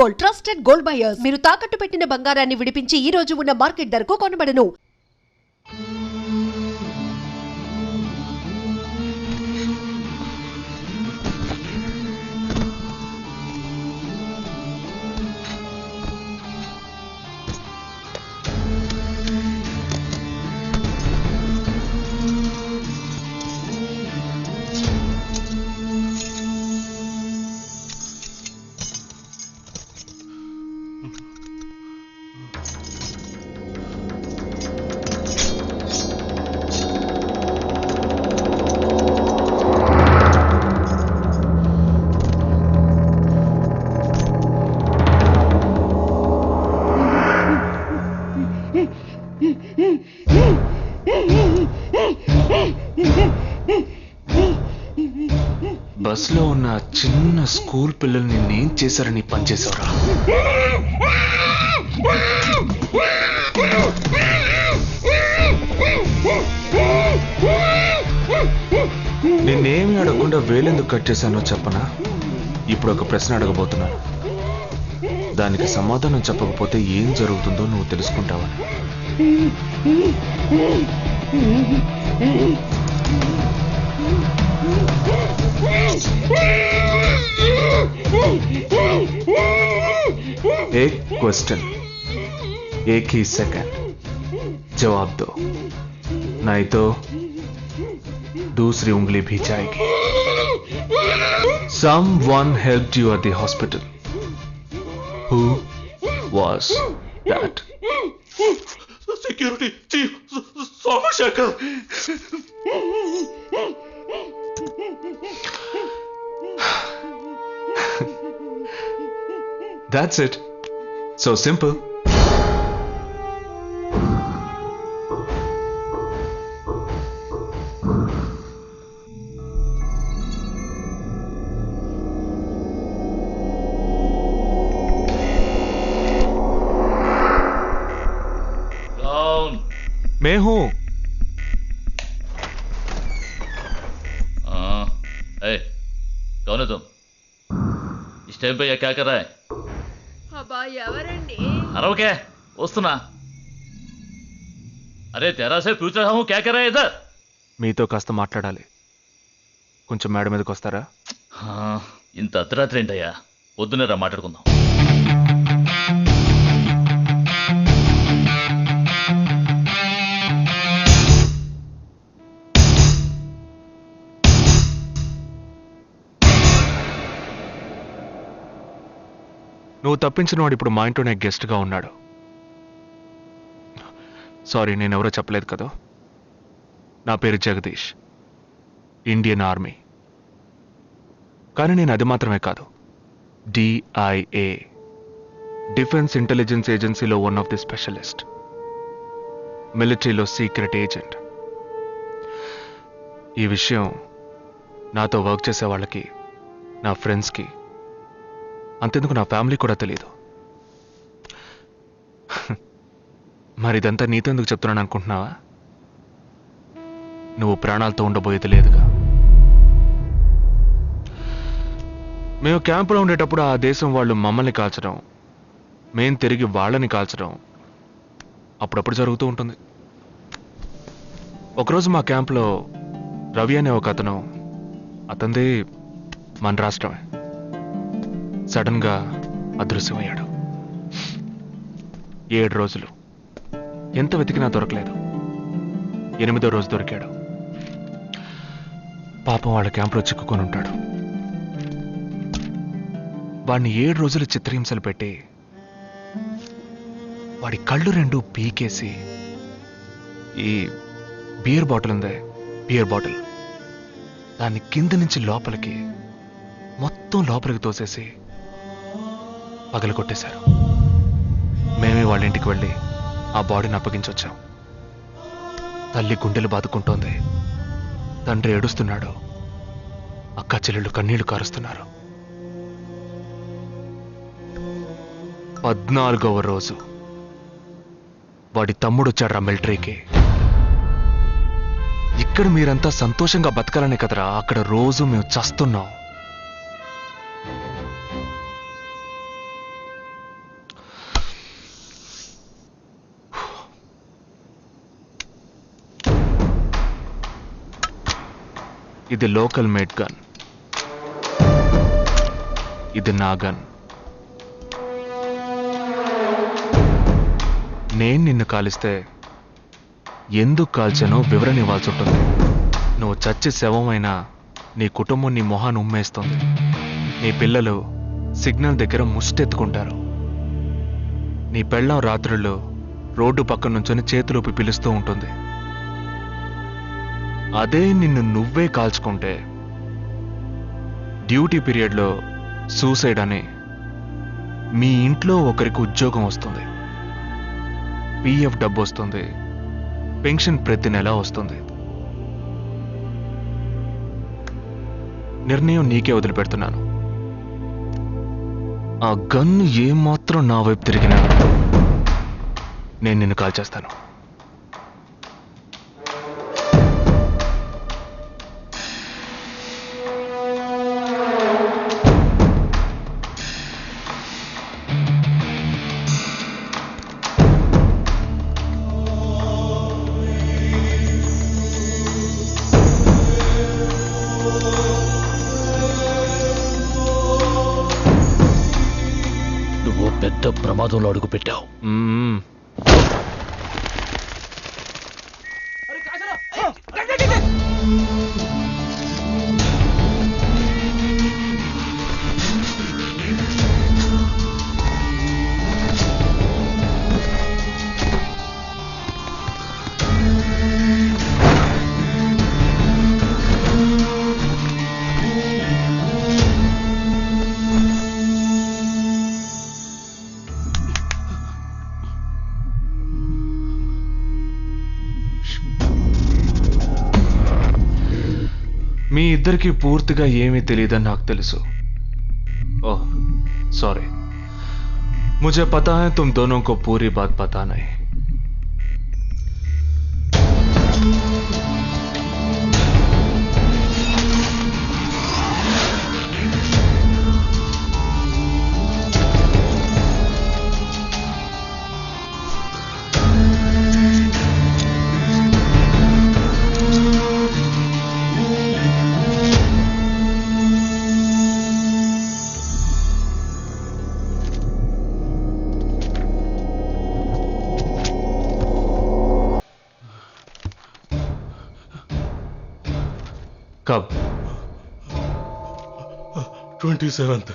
Gold, trusted gold buyers. మీరు తాకట్టు పెట్టిన బంగారాన్ని విడిపించి ఈ రోజు ఉన్న మార్కెట్ ధరకు కొనబడను. బస్లో ఉన్న చిన్న స్కూల్ పిల్లల్ని నేను చేశారని పనిచేశారా? నేనేమి అడగకుండా వేలెందుకు కట్ చేశానో చెప్పనా? ఇప్పుడు ఒక ప్రశ్న అడగబోతున్నాను. దానికి సమాధానం చెప్పకపోతే ఏం జరుగుతుందో నువ్వు తెలుసుకుంటావని. एक क्वेश्चन एक ही सेकंड जवाब दो, नहीं तो दूसरी उंगली भी जाएगी. Someone helped you at the hospital. Who was that? Security chief Somashekar. That's it. So simple. Down. मैं हूं. Hey, कौन है तुम? इस टाइम पे ये क्या कर रहा है? అబ్బా ఎవరండి? अरे वस्तुना अरे तेरा से पूछ रहा हूँ क्या कर रहा है इधर? మీతో కాస్త మాట్లాడాలి. కొంచెం మేడ మీదకి వస్తారా? ఇంత అర్ధరాత్రి ఏంటయ్యా? పొద్దునే రా మాట్లాడుకుందాం. నువ్వు తప్పించిన వాడు ఇప్పుడు మా ఇంట్లోనే గెస్ట్గా ఉన్నాడు. సారీ, నేనెవరో చెప్పలేదు కదా. నా పేరు జగదీష్, ఇండియన్ ఆర్మీ. కానీ నేను అది మాత్రమే కాదు, DIA, డిఫెన్స్ ఇంటెలిజెన్స్ ఏజెన్సీలో వన్ ఆఫ్ ది స్పెషలిస్ట్, మిలిటరీలో సీక్రెట్ ఏజెంట్. ఈ విషయం నాతో వర్క్ చేసే వాళ్ళకి, నా ఫ్రెండ్స్కి, అంతెందుకు నా ఫ్యామిలీ కూడా తెలియదు. మరి ఇదంతా నీతెందుకు చెప్తున్నాను అనుకుంటున్నావా? నువ్వు ప్రాణాలతో ఉండబోయేది లేదుగా. మేము క్యాంపులో ఉండేటప్పుడు ఆ దేశం వాళ్ళు మమ్మల్ని కాల్చడం, మేం తిరిగి వాళ్ళని కాల్చడం అప్పుడప్పుడు జరుగుతూ ఉంటుంది. ఒకరోజు మా క్యాంప్లో రవి అనే ఒక అతను, అతనిది మన రాష్ట్రమే, సడన్గా అదృశ్యమయ్యాడు. 7 రోజులు ఎంత వెతికినా దొరకలేదు. 8వ రోజు దొరికాడు. పాపం వాళ్ళ క్యాంపులో చిక్కుకొని ఉంటాడు. వాడిని 7 రోజులు చిత్రహింసలు పెట్టి వాడి కళ్ళు 2 పీకేసి ఈ బియర్ బాటిల్ ఉందే, బియర్ బాటిల్, దాన్ని కింద నుంచి లోపలికి మొత్తం లోపలికి తోసేసి పగలు కొట్టేశారు. మేమే వాళ్ళ ఇంటికి వెళ్ళి ఆ బాడీని అప్పగించొచ్చాం. తల్లి గుండెలు బాదుకుంటోంది, తండ్రి ఏడుస్తున్నాడు, అక్క చెల్లెళ్ళు కన్నీళ్లు కారుస్తున్నారు. 14వ రోజు వాడి తమ్ముడు వచ్చాడు మిలిటరీకి. ఇక్కడ మీరంతా సంతోషంగా బతకాలనే కదరా, అక్కడ రోజు మేము చస్తున్నాం. ఇది లోకల్ మేడ్ గన్. ఇది నా గన్. నేను నిన్ను కాలిస్తే ఎందుకు కాల్చానో వివరణ ఇవ్వాల్సి ఉంటుంది. నువ్వు చచ్చి శవమైనా నీ కుటుంబం నీ మొహాన్ని ఉమ్మేస్తుంది. నీ పిల్లలు సిగ్నల్ దగ్గర ముష్టెత్తుకుంటారు. నీ పెళ్ళం రాత్రుల్లో రోడ్డు పక్కన నుంచొని చేతులూపి పిలుస్తూ ఉంటుంది. అదే నిన్ను నువ్వే కాల్చుకుంటే డ్యూటీ పీరియడ్లో సూసైడ్ అని మీ ఇంట్లో ఒకరికి ఉద్యోగం వస్తుంది, పిఎఫ్ డబ్బు వస్తుంది, పెన్షన్ ప్రతి నెల వస్తుంది. నిర్ణయం నీకే వదిలిపెడుతున్నాను. ఆ గన్ను ఏమాత్రం నా వైపు తిరిగినా నేను నిన్ను కాల్చేస్తాను. నువ్వు పెద్ద ప్రమాదంలో అడుగు పెట్టావు. మీ ఇద్దరికి పూర్తిగా ఏమీ తెలియదని నాకు తెలుసు. ఓహ్ सॉरी, मुझे पता है तुम दोनों को पूरी बात पता नहीं. कब? 27th.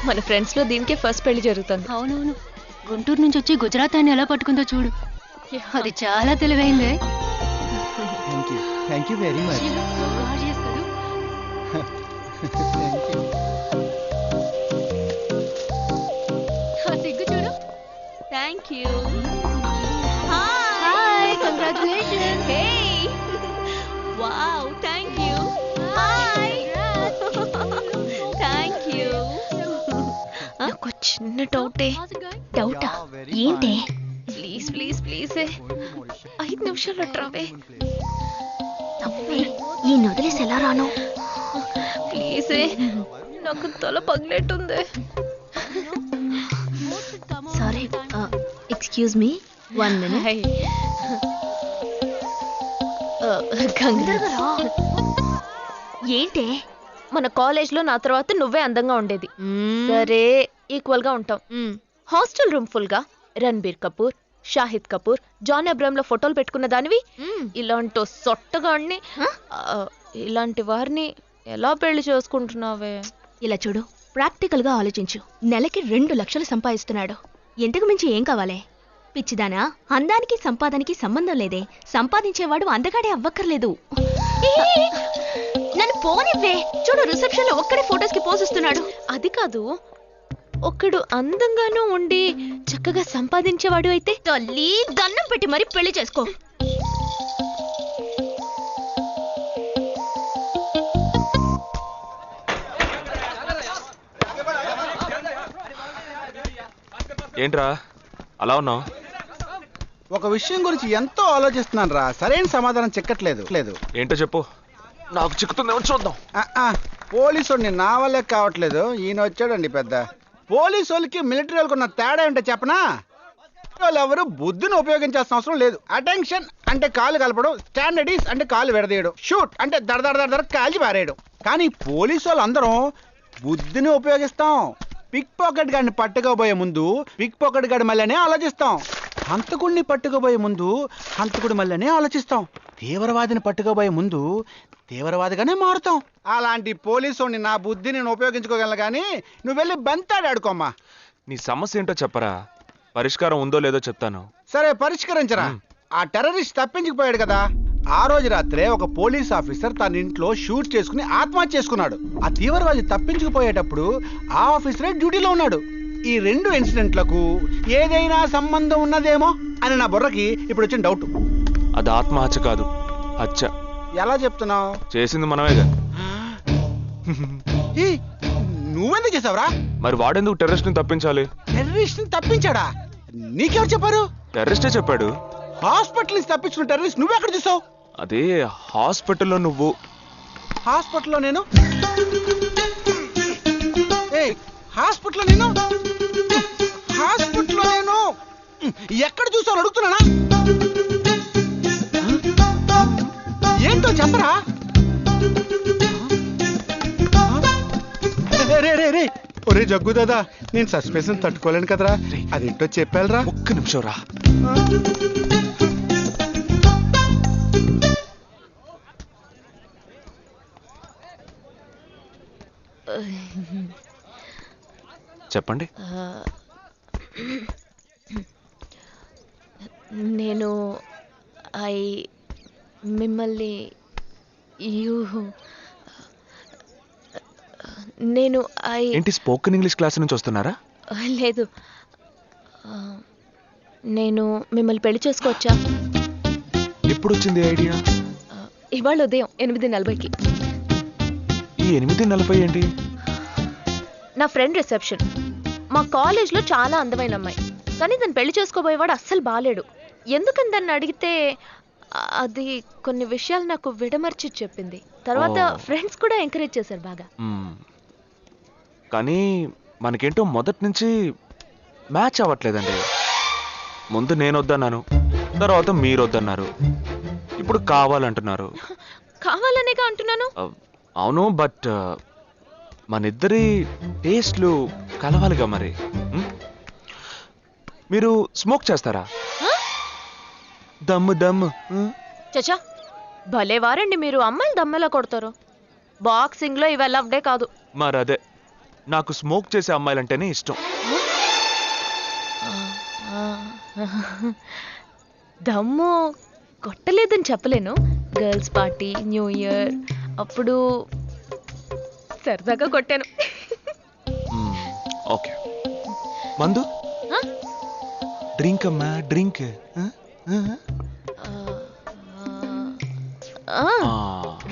మన ఫ్రెండ్స్ లో దీనికే ఫస్ట్ పెళ్లి జరుగుతుంది. అవునవును, గుంటూరు నుంచి వచ్చి గుజరాత్ అని ఎలా పట్టుకుందో చూడు. అది చాలా తెలివైందే. Thank you very much. సిగ్గు చూడు. Thank you. Hi, congratulations. Hey wow, thank you. Hi. Thank చిన్న డౌటే. డౌటా? ఏంటి? ప్లీజ్ ప్లీజ్ ప్లీజ్ 5 నిమిషాలు ట్రావే. అబ్బే, ఈ నొదిలేసి ఎలా రాను? ప్లీజ్ నాకు తల పగిలేట్టుంది. Sorry, excuse me, 1 minute. తొందరగా రా. ఏంటి? మన కాలేజ్లో నా తర్వాత నువ్వే అందంగా ఉండేది. సరే ఈక్వల్ గా ఉంటాం. హాస్టల్ రూమ్ ఫుల్ గా రణబీర్ కపూర్, షాహిద్ కపూర్, జాన్ అబ్రామ్ లో ఫోటోలు పెట్టుకున్న దానివి ఇలాంటి సొట్టగాన్ని ఇలాంటి వారిని ఎలా పెళ్లి చేసుకుంటున్నావే? ఇలా చూడు, ప్రాక్టికల్ గా ఆలోచించు. నెలకి 2 లక్షలు సంపాదిస్తున్నాడు. ఇంతకు మించి ఏం కావాలే? పిచ్చిదానా, అందానికి సంపాదనకి సంబంధం లేదే. సంపాదించేవాడు అందగాడే అవ్వక్కర్లేదు. నన్ను పోనివ్వే. చూడు, రిసెప్షన్ లో ఒక్కడే ఫోటోస్ కి పోజ్ ఇస్తున్నాడు. అది కాదు, ఒక్కడు అందంగానూ ఉండి చక్కగా సంపాదించేవాడు అయితే తల్లి దండం పెట్టి మరి పెళ్లి చేసుకో. ఏంట్రా అలా ఉన్నావు? ఒక విషయం గురించి ఎంతో ఆలోచిస్తున్నాను రా, సరైన సమాధానం చిక్కట్లేదు. ఏంటో చెప్పు, నాకు చిక్కుతుందేమో చూద్దాం. పోలీసు వాడిని నా వల్లే కావట్లేదు. ఈయన వచ్చాడండి పెద్ద. పోలీసు వాళ్ళకి మిలిటరీ వాళ్ళకి ఉన్న తేడా ఏంటో చెప్పనా? వాళ్ళు ఎవరు బుద్ధిని ఉపయోగించాల్సిన అవసరం లేదు. అటెన్షన్ అంటే కాలు కలపడం, స్టాండర్డీస్ అంటే కాలు విడదీయడం, షూట్ అంటే దడ కాల్చి పారేయడం. కానీ పోలీసు వాళ్ళందరం బుద్ధిని ఉపయోగిస్తాం. పిక్ పాకెట్ గాడిని పట్టుకోబోయే ముందు పిక్ పాకెట్ గాడి మళ్ళీనే ఆలోచిస్తాం. హంతకుడిని పట్టుకోబోయే ముందు హంతకుడి మళ్ళీనే ఆలోచిస్తాం. తీవ్రవాదిని పట్టుకోబోయే ముందు తీవ్రవాదిగానే మారుతాం. అలాంటి పోలీసుని నా బుద్ధి నేను ఉపయోగించుకోగలను. కానీ నువ్వు వెళ్ళి బంతాడు ఆడుకోమ్మా. నీ సమస్య ఏంటో చెప్పరా, పరిష్కారం ఉందో లేదో చెప్తాను. సరే పరిష్కరించరా. ఆ టెర్రరిస్ట్ తప్పించుకుపోయాడు కదా, ఆ రోజు రాత్రే ఒక పోలీస్ ఆఫీసర్ తన ఇంట్లో షూట్ చేసుకుని ఆత్మహత్య చేసుకున్నాడు. ఆ తీవ్రవాది తప్పించుకుపోయేటప్పుడు ఆ ఆఫీసరే డ్యూటీలో ఉన్నాడు. ఈ 2 ఇన్సిడెంట్లకు ఏదైనా సంబంధం ఉన్నదేమో అని నా బుర్రకి ఇప్పుడు వచ్చిన డౌట్. అది ఆత్మహత్య కాదు, హత్య. ఎలా చెప్తున్నావు? చేసింది మనమేగా. నువ్వెందుకు చేసావురా? మరి వాడెందుకు టెర్రరిస్ట్ ని తప్పించాలి? టెర్రరిస్ట్ ని తప్పించాడా? నీకెవరు చెప్పారు? టెర్రరిస్టే చెప్పాడు. హాస్పిటల్ నుంచి తప్పించుకున్న టెర్రరిస్ట్ నువ్వెక్కడ చూసావు? అదే హాస్పిటల్లో నువ్వు. హాస్పిటల్లో నేను? హాస్పిటల్లో నేను ఎక్కడ చూసావు అడుగుతున్నానా? ఏంటో చెప్పరా? రే ఒరే జగ్గు దాదా, నేను సస్పెన్షన్ తట్టుకోలేను కదరా. అదేంటో చెప్పాలరా. ఒక్క నిమిషం రా. చెప్పండి. నేను మిమ్మల్ని నేను ఏంటి స్పోకెన్ ఇంగ్లీష్ క్లాస్ నుంచి వస్తున్నారా? లేదు, నేను మిమ్మల్ని పెళ్లి చేసుకోవచ్చా? ఎప్పుడు వచ్చింది ఐడియా? ఇవాళ ఉదయం 8:40కి. ఈ 8:40 ఏంటి? నా ఫ్రెండ్ రిసెప్షన్. మా కాలేజ్లో చాలా అందమైన అమ్మాయి, కానీ దాన్ని పెళ్లి చేసుకోబోయేవాడు అస్సలు బాలేడు. ఎందుకని దాన్ని అడిగితే అది కొన్ని విషయాలు నాకు విడమర్చి చెప్పింది. తర్వాత ఫ్రెండ్స్ కూడా ఎంకరేజ్ చేశారు బాగా. కానీ మనకేంటో మొదటి నుంచి మ్యాచ్ అవ్వట్లేదండి. ముందు నేను వద్దన్నాను, తర్వాత మీరు వద్దన్నారు, ఇప్పుడు కావాలంటున్నారు. కావాలనేగా అంటున్నాను. అవును, బట్ మనిద్దరి టేస్ట్లు కలవాలిగా. మరి మీరు స్మోక్ చేస్తారా? దమ్ము. చచా, భలే వారండి మీరు. అమ్మాయిలు దమ్మెలా కొడతారు. బాక్సింగ్ లో ఇవి అలవ్డే కాదు. మరి అదే, నాకు స్మోక్ చేసే అమ్మాయిలంటేనే ఇష్టం. దమ్ము కొట్టలేదని చెప్పలేను. గర్ల్స్ పార్టీ, న్యూ ఇయర్ అప్పుడు సరదాగా కొట్టాను. ఓకే, మందు డ్రింక్ అమ్మా, drink.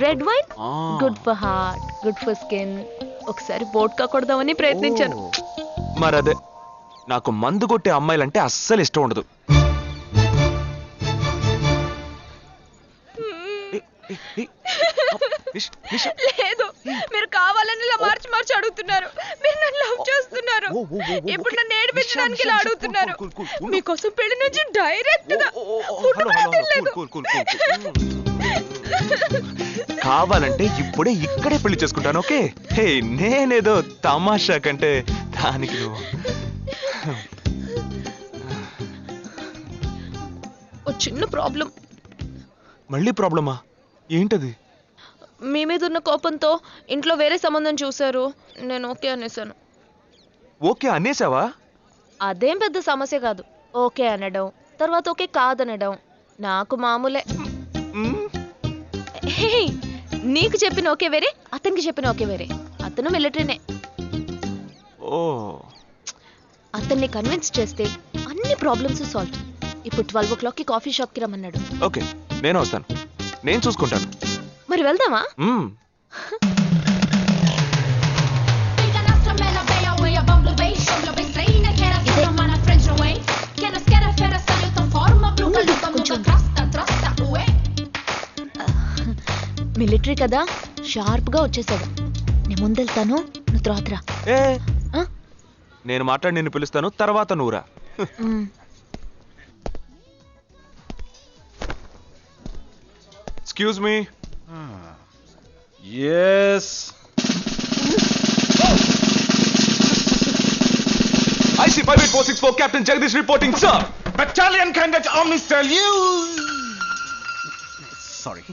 Red wine good for heart, good for skin. ఒకసారి వోడ్కా కొడదామని ప్రయత్నించాను. మరి అదే, నాకు మందు కొట్టే అమ్మాయిలంటే అస్సలు ఇష్టం ఉండదు. లేదు, మీరు కావాలని ఇలా మార్చి మార్చి అడుగుతున్నారు. మీరు నన్ను లవ్ చేస్తున్నారు. ఇప్పుడు నన్ను ఏడిపించడానికి ఇలా అడుగుతున్నారు. మీకోసం పెళ్లి నుంచి డైరెక్ట్ గా కావాలంటే ఇప్పుడే ఇక్కడే పెళ్లి చేసుకుంటాను. ఓకే? హే, నేనేదో తమాషా కంటే దానికి నువ్వు ఓ చిన్న ప్రాబ్లం. మళ్ళీ ప్రాబ్లమా? ఏంటది? మీ మీద ఉన్న కోపంతో ఇంట్లో వేరే సంబంధం చూశారు. నేను ఓకే అనేసాను. ఓకే అనేసావా? అదేం పెద్ద సమస్య కాదు. ఓకే అనడం, తర్వాత ఓకే కాదనడం నాకు మామూలే. హే, నీకు చెప్పిన ఓకే వేరే, అతనికి చెప్పిన ఓకే వేరే. అతను మిలిటరీనే. ఓ, అతన్ని కన్విన్స్ చేస్తే అన్ని ప్రాబ్లమ్స్ సాల్వ్. ఇప్పుడు 12 o'clockకి కాఫీ షాప్కి రమ్మన్నాడు. ఓకే, నేను వస్తాను. నేను చూసుకుంటాను. మరి వెళ్దామా? మిలిటరీ కదా, షార్ప్ గా వచ్చేసాడు. నేను ముందెళ్తాను, నువ్వు తర్వాత రా. నేను మాట్లాడి నిన్ను పిలుస్తాను, తర్వాత నువ్వురా. Excuse me. Yes, IC 58464 Captain Jagdish reporting, sir. battalion cadet army tell you. Sorry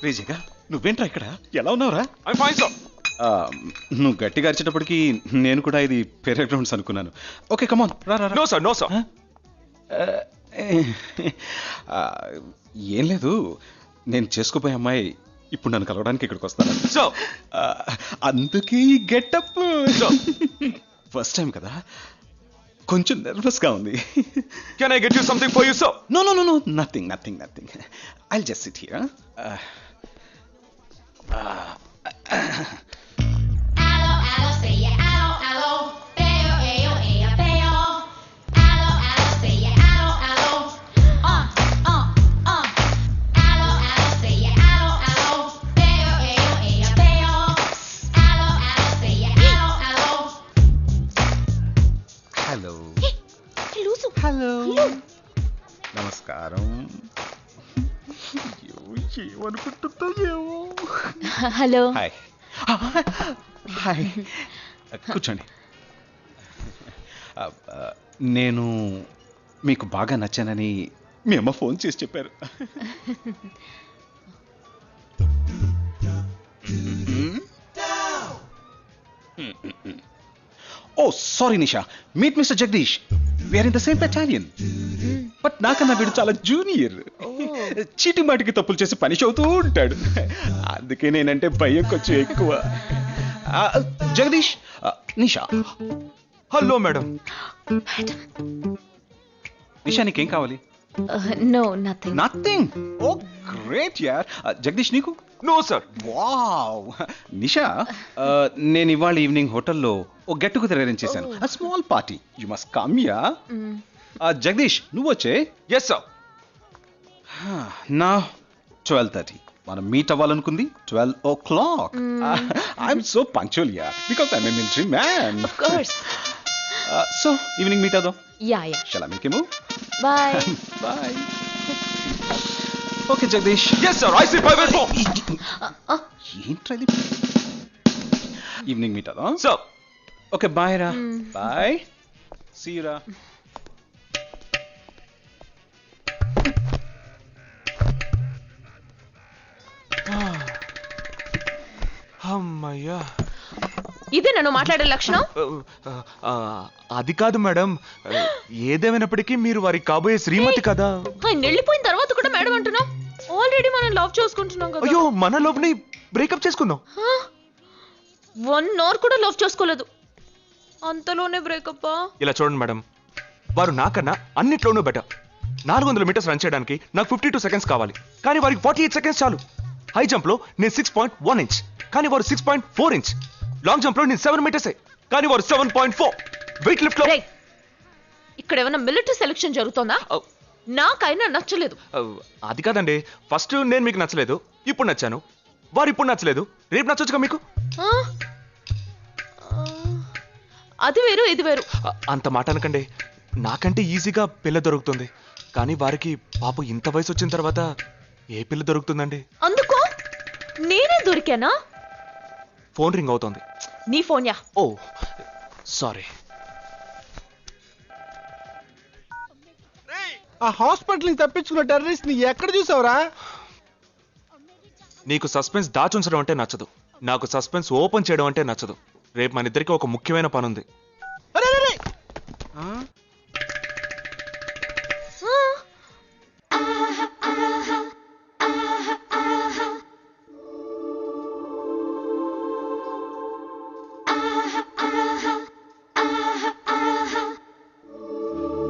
రీజేగా, నువ్వేంట్రా ఇక్కడ? ఎలా ఉన్నావురా? I'm fine, sir. నువ్వు గట్టిగా అరిచేటప్పటికి నేను కూడా ఇది పేరే గ్రౌండ్స్ అనుకున్నాను. ఓకే, కమాన్, రా. No, sir. No, sir. ఏం లేదు, నేను చేసుకోపోయే అమ్మాయి ఇప్పుడు నన్ను కలవడానికి ఇక్కడికి వస్తాను. So, అందుకే ఈ గెటప్. ఫస్ట్ టైం కదా, కొంచెం నర్వస్ గా ఉంది. can I get you something for you, sir? No, nothing. I'll just sit here. Hello, నమస్కారం. ఏమనుకుంటుందో ఏమో. హలో. హాయ్, కూర్చోండి. నేను మీకు బాగా నచ్చానని మీ అమ్మ ఫోన్ చేసి చెప్పారు. Oh sorry Nisha, meet mister Jagadish. We are in the same battalion. But నాకన్నా వీడు చాలా జూనియర్. చీటి మాటికి తప్పులు చేసి పని అవుతూ ఉంటాడు. అందుకే నేనంటే భయం కొంచెం ఎక్కువ. జగదీష్, నిషా. Hello madam. నిషా, నీకేం కావాలి? No, nothing. Nothing? Oh great యార్. జగదీష్, నీకు? No, sir. వావ్. నిషా, నేను ఇవాళ ఈవినింగ్ హోటల్లో ఓ గెట్ టుగెదర్ అరేంజ్ చేశాను. Small party. You must come ya. Jagadish, నువ్వు వచ్చే. Yes, sir. నా 12:30 మనం మీట్ అవ్వాలనుకుంది 12 o'clock. I'm so punctual ya, because I'm a military man. Of course. So evening meet అవుదాం. Ya. Shall I make you move? Bye. Bye. Okay Jagadish. Yes, sir. IC 584. ఏంట్రా ఇది? Evening meet అవుదాం. Sir. Okay, bye రా. Bye. See you రా. అమ్మయ్యా. ఇదే నన్ను మాట్లాడే లక్షణం? అది కాదు మేడం, ఏదేమైనప్పటికీ మీరు వారి కాబోయే శ్రీమతి కదా. ఆయన వెళ్ళిపోయిన తర్వాత కూడా మేడం అంటున్నావు? ఆల్రెడీ మనం లవ్ చేసుకుంటున్నాం కదా. అయ్యో, మన లోపుని బ్రేకప్ చేసుకుందాం. 1 hour కూడా లవ్ చేసుకోలేదు, అంతలోనే బ్రేకప్? ఇలా చూడండి మేడం, వారు నాకన్నా అన్నిట్లోనూ బెటర్. 400 మీటర్స్ రన్ చేయడానికి నాకు 52 seconds కావాలి, కానీ వారికి 48 seconds చాలు. హై జంప్ లో నేను 6.1 inch, కానీ వారు 6.4 inch. లాంగ్ జంప్ లో నేను 7 meters. కానీ వారు 7.4 వెయిట్ లిఫ్ట్ లో రేయ్, ఇక్కడ ఏమైనా మిలిటరీ సెలక్షన్ జరుగుతోందా? నాకైనా నచ్చలేదు. అది కాదండి, ఫస్ట్ నేను మీకు నచ్చలేదు, ఇప్పుడు నచ్చాను. వారు ఇప్పుడు నచ్చలేదు, రేపు నచ్చొచ్చుగా మీకు. ఆ? ఆ, అది వేరు ఇది వేరు. అంత మాట అనకండి. నాకంటే ఈజీగా పిల్ల దొరుకుతుంది, కానీ వారికి పాపం ఇంత వయసు వచ్చిన తర్వాత ఏ పిల్ల దొరుకుతుందండి? అందుకో నేనే దొరికానా? ఫోన్ రింగ్ అవుతోంది. నీ ఫోన్ యా? ఓ సారీ. ఆ హాస్పిటల్ ని తప్పించుకున్న టెర్రరిస్ట్ ని ఎక్కడ చూసావురా? నీకు సస్పెన్స్ దాచుంచడం అంటే నచ్చదు, నాకు సస్పెన్స్ ఓపెన్ చేయడం అంటే నచ్చదు. రేపు మన ఇద్దరికి ఒక ముఖ్యమైన పని ఉంది.